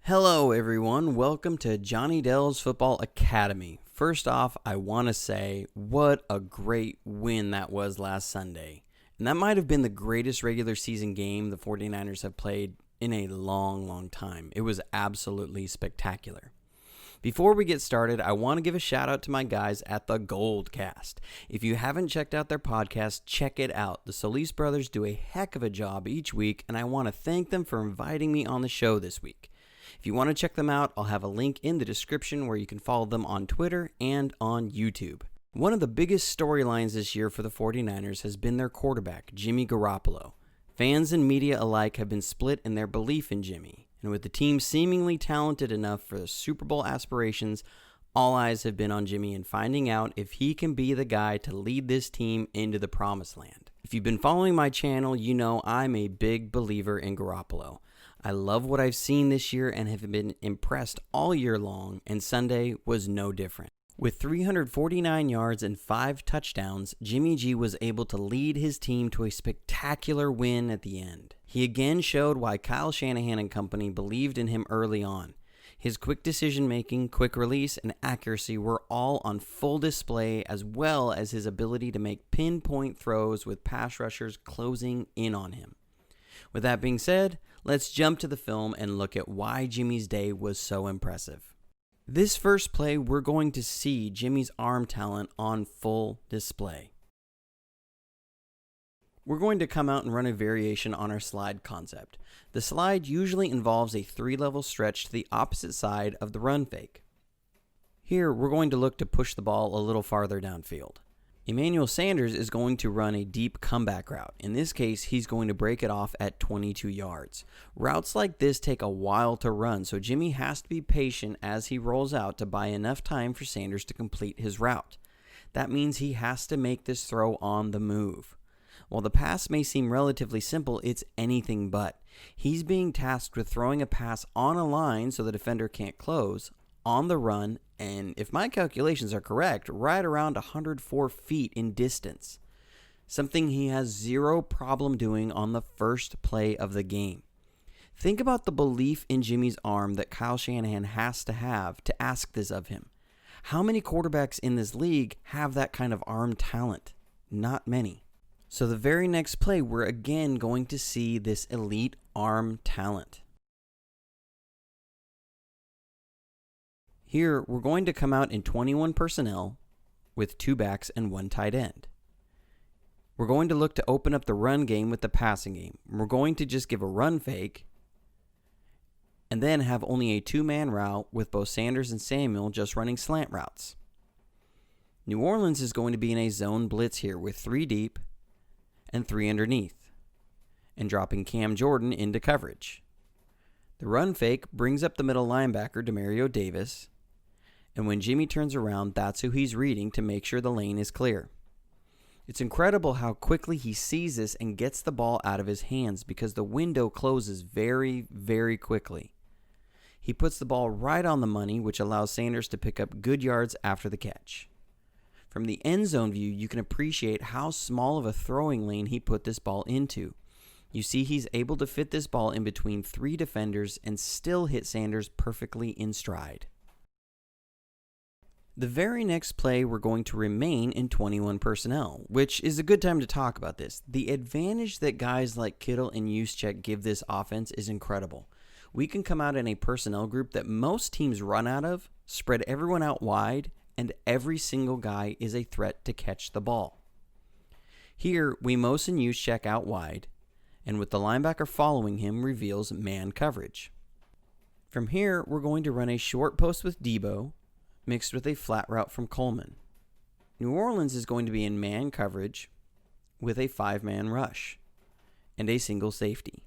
Hello everyone, welcome to Johnny Dell's Football Academy. First off, I want to say what a great win that was last Sunday. And that might have been the greatest regular season game the 49ers have played in a long time. It was absolutely spectacular. Before we get started, I want to give a shout out to my guys at the Goldcast. If you haven't checked out their podcast, check it out. The Solis brothers do a heck of a job each week, and I want to thank them for inviting me on the show this week. If you want to check them out, I'll have a link in the description where you can follow them on Twitter and on YouTube. One of the biggest storylines this year for the 49ers has been their quarterback, Jimmy Garoppolo. Fans and media alike have been split in their belief in Jimmy, and with the team seemingly talented enough for the Super Bowl aspirations, all eyes have been on Jimmy and finding out if he can be the guy to lead this team into the promised land. If you've been following my channel, you know I'm a big believer in Garoppolo. I love what I've seen this year and have been impressed all year long, and Sunday was no different. With 349 yards and 5 touchdowns, Jimmy G was able to lead his team to a spectacular win at the end. He again showed why Kyle Shanahan and company believed in him early on. His quick decision-making, quick release, and accuracy were all on full display, as well as his ability to make pinpoint throws with pass rushers closing in on him. With that being said, let's jump to the film and look at why Jimmy's day was so impressive. This first play, we're going to see Jimmy's arm talent on full display. We're going to come out and run a variation on our slide concept. The slide usually involves a 3-level stretch to the opposite side of the run fake. Here, we're going to look to push the ball a little farther downfield. Emmanuel Sanders is going to run a deep comeback route. In this case, he's going to break it off at 22 yards. Routes like this take a while to run, so Jimmy has to be patient as he rolls out to buy enough time for Sanders to complete his route. That means he has to make this throw on the move. While the pass may seem relatively simple, it's anything but. He's being tasked with throwing a pass on a line so the defender can't close, on the run, and if my calculations are correct, right around 104 feet in distance. Something he has zero problem doing on the first play of the game. Think about the belief in Jimmy's arm that Kyle Shanahan has to ask this of him. How many quarterbacks in this league have that kind of arm talent? Not many. So the very next play, we're again going to see this elite arm talent. Here, we're going to come out in 21 personnel with 2 backs and 1 tight end. We're going to look to open up the run game with the passing game. We're going to just give a run fake and then have only a 2-man route with both Sanders and Samuel just running slant routes. New Orleans is going to be in a zone blitz here with 3 deep and 3 underneath and dropping Cam Jordan into coverage. The run fake brings up the middle linebacker, Demario Davis, and when Jimmy turns around, that's who he's reading to make sure the lane is clear. It's incredible how quickly he sees this and gets the ball out of his hands because the window closes very quickly. He puts the ball right on the money, which allows Sanders to pick up good yards after the catch. From the end zone view, you can appreciate how small of a throwing lane he put this ball into. You see he's able to fit this ball in between 3 defenders and still hit Sanders perfectly in stride. The very next play, we're going to remain in 21 personnel, which is a good time to talk about this. The advantage that guys like Kittle and Juszczyk give this offense is incredible. We can come out in a personnel group that most teams run out of, spread everyone out wide, and every single guy is a threat to catch the ball. Here, we motion Juszczyk out wide, and with the linebacker following him reveals man coverage. From here, we're going to run a short post with Debo, mixed with a flat route from Coleman. New Orleans is going to be in man coverage with a 5-man rush and a single safety.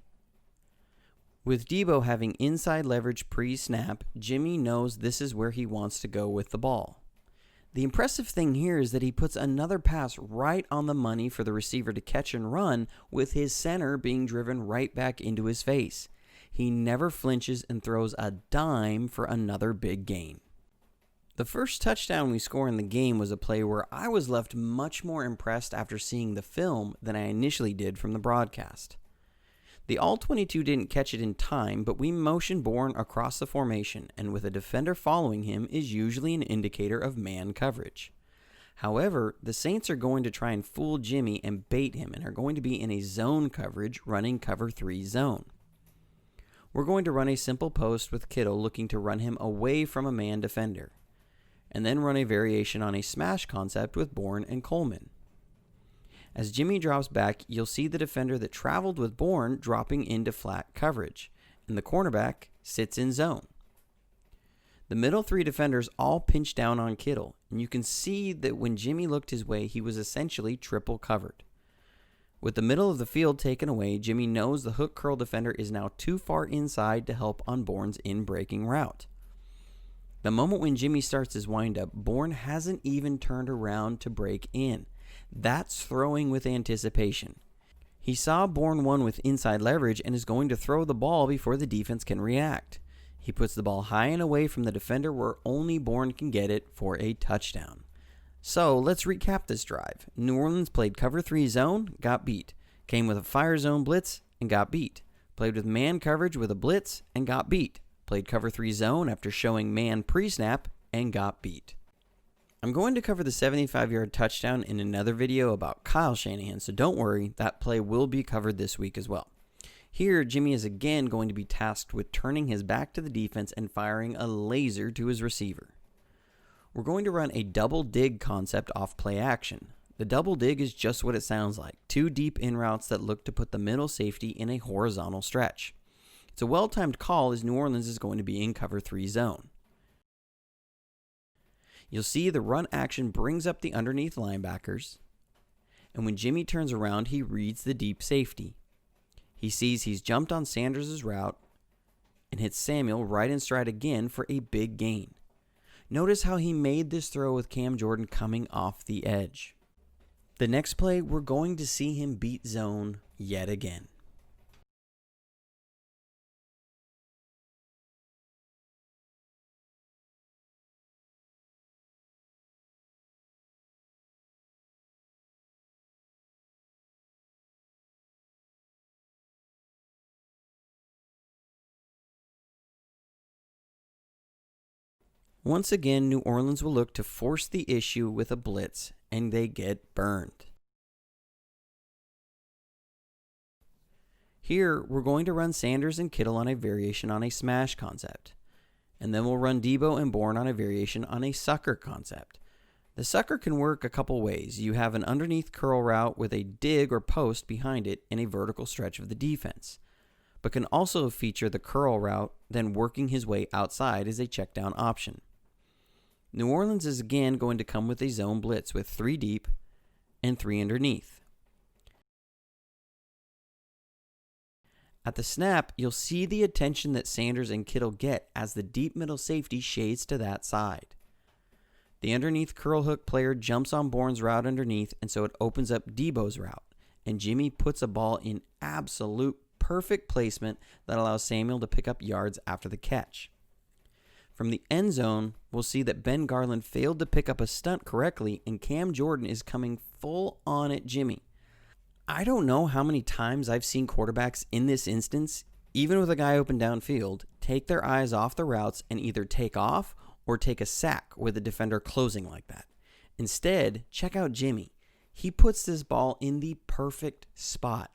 With Debo having inside leverage pre-snap, Jimmy knows this is where he wants to go with the ball. The impressive thing here is that he puts another pass right on the money for the receiver to catch and run, with his center being driven right back into his face. He never flinches and throws a dime for another big gain. The first touchdown we score in the game was a play where I was left much more impressed after seeing the film than I initially did from the broadcast. The All-22 didn't catch it in time, but we motion Bourne across the formation, and with a defender following him is usually an indicator of man coverage. However, the Saints are going to try and fool Jimmy and bait him and are going to be in a zone coverage running cover 3 zone. We're going to run a simple post with Kittle looking to run him away from a man defender, and then run a variation on a smash concept with Bourne and Coleman. As Jimmy drops back, you'll see the defender that traveled with Bourne dropping into flat coverage, and the cornerback sits in zone. The middle 3 defenders all pinch down on Kittle, and you can see that when Jimmy looked his way, he was essentially triple covered. With the middle of the field taken away, Jimmy knows the hook curl defender is now too far inside to help on Bourne's in-breaking route. The moment when Jimmy starts his windup, Bourne hasn't even turned around to break in. That's throwing with anticipation. He saw Bourne 1 with inside leverage and is going to throw the ball before the defense can react. He puts the ball high and away from the defender where only Bourne can get it for a touchdown. So let's recap this drive. New Orleans played cover 3 zone, got beat. Came with a fire zone blitz and got beat. Played with man coverage with a blitz and got beat. Played cover 3 zone after showing man pre-snap and got beat. I'm going to cover the 75-yard touchdown in another video about Kyle Shanahan, so don't worry, that play will be covered this week as well. Here, Jimmy is again going to be tasked with turning his back to the defense and firing a laser to his receiver. We're going to run a double dig concept off play action. The double dig is just what it sounds like, 2 deep in routes that look to put the middle safety in a horizontal stretch. It's a well-timed call as New Orleans is going to be in cover 3 zone. You'll see the run action brings up the underneath linebackers, and when Jimmy turns around, he reads the deep safety. He sees he's jumped on Sanders' route and hits Samuel right in stride again for a big gain. Notice how he made this throw with Cam Jordan coming off the edge. The next play, we're going to see him beat zone yet again. Once again, New Orleans will look to force the issue with a blitz, and they get burned. Here, we're going to run Sanders and Kittle on a variation on a smash concept, and then we'll run Debo and Bourne on a variation on a sucker concept. The sucker can work a couple ways. You have an underneath curl route with a dig or post behind it in a vertical stretch of the defense, but can also feature the curl route, then working his way outside as a check down option. New Orleans is again going to come with a zone blitz with 3 deep and 3 underneath. At the snap, you'll see the attention that Sanders and Kittle get as the deep middle safety shades to that side. The underneath curl hook player jumps on Bourne's route underneath, and so it opens up Debo's route, and Jimmy puts a ball in absolute perfect placement that allows Samuel to pick up yards after the catch. From the end zone, we'll see that Ben Garland failed to pick up a stunt correctly, and Cam Jordan is coming full on at Jimmy. I don't know how many times I've seen quarterbacks in this instance, even with a guy open downfield, take their eyes off the routes and either take off or take a sack with a defender closing like that. Instead, check out Jimmy. He puts this ball in the perfect spot.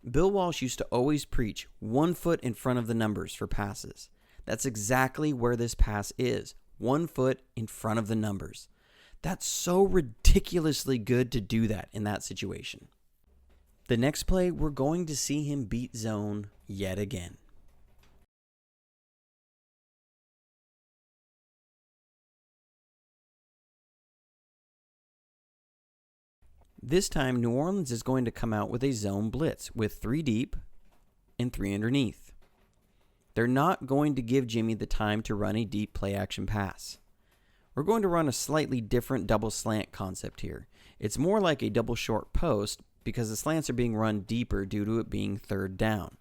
Bill Walsh used to always preach 1 foot in front of the numbers for passes. That's exactly where this pass is, 1 foot in front of the numbers. That's so ridiculously good to do that in that situation. The next play, we're going to see him beat zone yet again. This time, New Orleans is going to come out with a zone blitz with 3 deep and 3 underneath. They're not going to give Jimmy the time to run a deep play action pass. We're going to run a slightly different double slant concept here. It's more like a double short post because the slants are being run deeper due to it being 3rd down.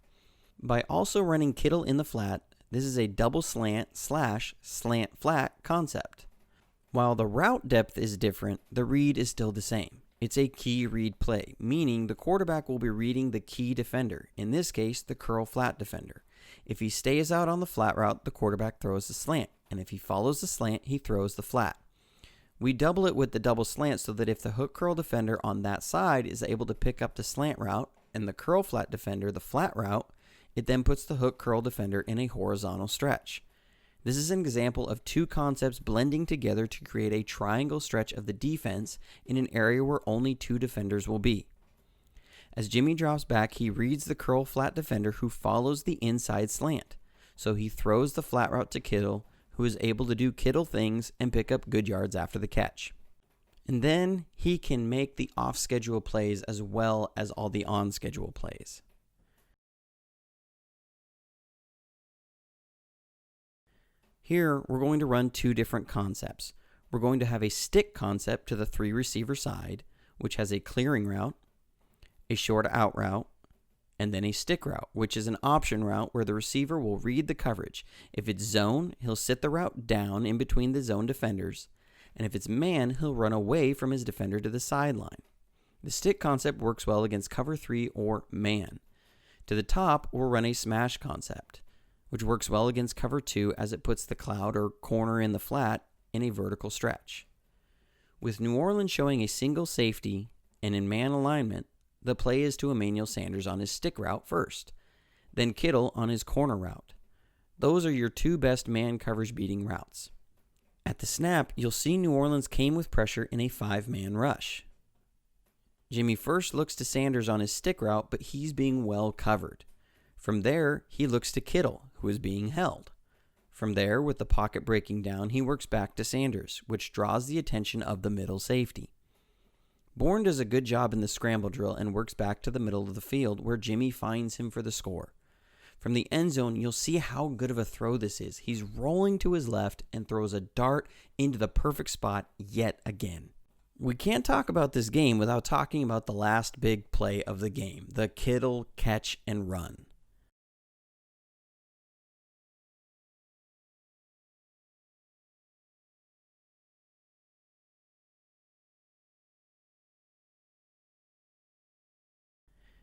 By also running Kittle in the flat, this is a double slant / slant flat concept. While the route depth is different, the read is still the same. It's a key read play, meaning the quarterback will be reading the key defender, in this case, the curl flat defender. If he stays out on the flat route, the quarterback throws the slant, and if he follows the slant, he throws the flat. We double it with the double slant so that if the hook curl defender on that side is able to pick up the slant route and the curl flat defender the flat route, it then puts the hook curl defender in a horizontal stretch. This is an example of two concepts blending together to create a triangle stretch of the defense in an area where only two defenders will be. As Jimmy drops back, he reads the curl flat defender who follows the inside slant. So he throws the flat route to Kittle, who is able to do Kittle things and pick up good yards after the catch. And then he can make the off-schedule plays as well as all the on-schedule plays. Here, we're going to run two different concepts. We're going to have a stick concept to the three receiver side, which has a clearing route, a short out route, and then a stick route, which is an option route where the receiver will read the coverage. If it's zone, he'll sit the route down in between the zone defenders, and if it's man, he'll run away from his defender to the sideline. The stick concept works well against cover 3 or man. To the top, we'll run a smash concept, which works well against cover 2 as it puts the cloud or corner in the flat in a vertical stretch. With New Orleans showing a single safety and in man alignment, the play is to Emmanuel Sanders on his stick route first, then Kittle on his corner route. Those are your two best man coverage beating routes. At the snap, you'll see New Orleans came with pressure in a 5-man rush. Jimmy first looks to Sanders on his stick route, but he's being well covered. From there, he looks to Kittle, who is being held. From there, with the pocket breaking down, he works back to Sanders, which draws the attention of the middle safety. Bourne does a good job in the scramble drill and works back to the middle of the field where Jimmy finds him for the score. From the end zone, you'll see how good of a throw this is. He's rolling to his left and throws a dart into the perfect spot yet again. We can't talk about this game without talking about the last big play of the game, the Kittle catch and run.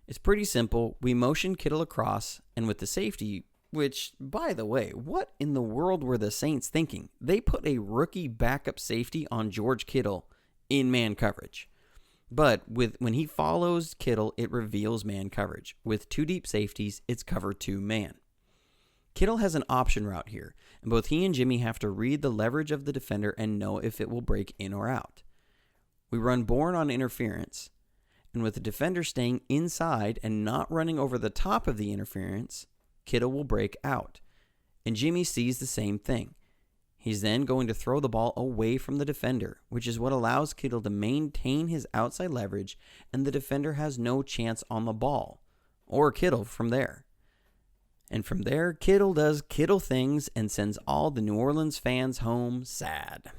It's pretty simple. We motion Kittle across, and with the safety, which, by the way, what in the world were the Saints thinking? They put a rookie backup safety on George Kittle in man coverage. But when he follows Kittle, it reveals man coverage. With two deep safeties, it's cover 2 man. Kittle has an option route here, and both he and Jimmy have to read the leverage of the defender and know if it will break in or out. We run Bourne on interference, and with the defender staying inside and not running over the top of the interference, Kittle will break out. And Jimmy sees the same thing. He's then going to throw the ball away from the defender, which is what allows Kittle to maintain his outside leverage, and the defender has no chance on the ball, or Kittle from there. And from there, Kittle does Kittle things and sends all the New Orleans fans home sad.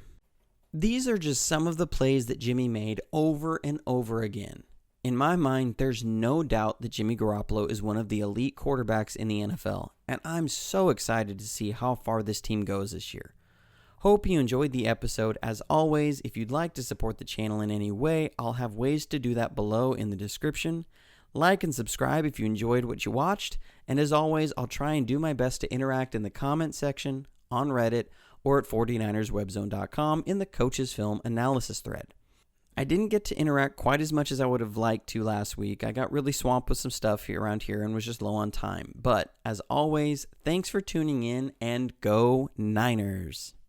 These are just some of the plays that Jimmy made over and over again. In my mind, there's no doubt that Jimmy Garoppolo is one of the elite quarterbacks in the NFL, and I'm so excited to see how far this team goes this year. Hope you enjoyed the episode. As always, if you'd like to support the channel in any way, I'll have ways to do that below in the description. Like and subscribe if you enjoyed what you watched, and as always, I'll try and do my best to interact in the comment section, on Reddit, or at 49erswebzone.com in the Coach's Film Analysis thread. I didn't get to interact quite as much as I would have liked to last week. I got really swamped with some stuff here around here and was just low on time. But as always, thanks for tuning in and go Niners.